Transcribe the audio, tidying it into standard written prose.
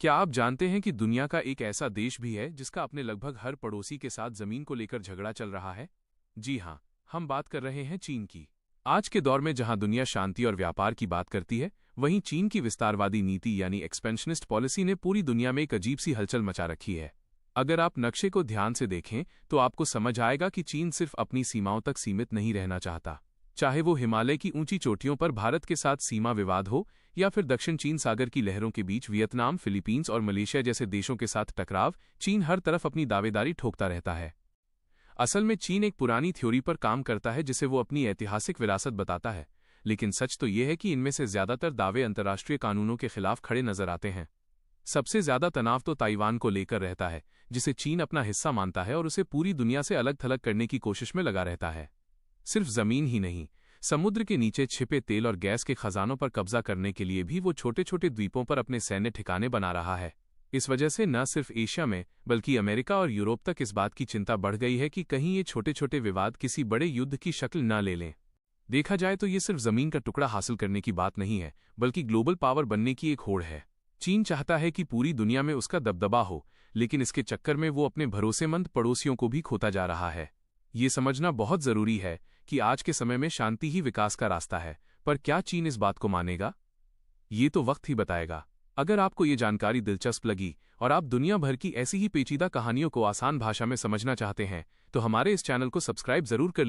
क्या आप जानते हैं कि दुनिया का एक ऐसा देश भी है जिसका अपने लगभग हर पड़ोसी के साथ जमीन को लेकर झगड़ा चल रहा है? जी हाँ, हम बात कर रहे हैं चीन की। आज के दौर में जहां दुनिया शांति और व्यापार की बात करती है, वहीं चीन की विस्तारवादी नीति यानी एक्सपेंशनिस्ट पॉलिसी ने पूरी दुनिया में एक अजीब सी हलचल मचा रखी है। अगर आप नक्शे को ध्यान से देखें तो आपको समझ आएगा कि चीन सिर्फ अपनी सीमाओं तक सीमित नहीं रहना चाहता। चाहे वो हिमालय की ऊंची चोटियों पर भारत के साथ सीमा विवाद हो, या फिर दक्षिण चीन सागर की लहरों के बीच वियतनाम, फिलीपींस और मलेशिया जैसे देशों के साथ टकराव, चीन हर तरफ अपनी दावेदारी ठोकता रहता है। असल में चीन एक पुरानी थ्योरी पर काम करता है जिसे वो अपनी ऐतिहासिक विरासत बताता है, लेकिन सच तो ये है कि इनमें से ज्यादातर दावे अंतर्राष्ट्रीय कानूनों के खिलाफ खड़े नजर आते हैं। सबसे ज्यादा तनाव तो ताइवान को लेकर रहता है, जिसे चीन अपना हिस्सा मानता है और उसे पूरी दुनिया से अलग थलग करने की कोशिश में लगा रहता है। सिर्फ जमीन ही नहीं, समुद्र के नीचे छिपे तेल और गैस के खजानों पर कब्जा करने के लिए भी वो छोटे छोटे द्वीपों पर अपने सैन्य ठिकाने बना रहा है। इस वजह से न सिर्फ एशिया में बल्कि अमेरिका और यूरोप तक इस बात की चिंता बढ़ गई है कि कहीं ये छोटे छोटे विवाद किसी बड़े युद्ध की शक्ल न ले लें। देखा जाए तो ये सिर्फ जमीन का टुकड़ा हासिल करने की बात नहीं है, बल्कि ग्लोबल पावर बनने की एक होड़ है। चीन चाहता है कि पूरी दुनिया में उसका दबदबा हो, लेकिन इसके चक्कर में वो अपने भरोसेमंद पड़ोसियों को भी खोता जा रहा है। ये समझना बहुत जरूरी है कि आज के समय में शांति ही विकास का रास्ता है, पर क्या चीन इस बात को मानेगा? ये तो वक्त ही बताएगा। अगर आपको ये जानकारी दिलचस्प लगी और आप दुनिया भर की ऐसी ही पेचीदा कहानियों को आसान भाषा में समझना चाहते हैं, तो हमारे इस चैनल को सब्सक्राइब जरूर कर लीजिए।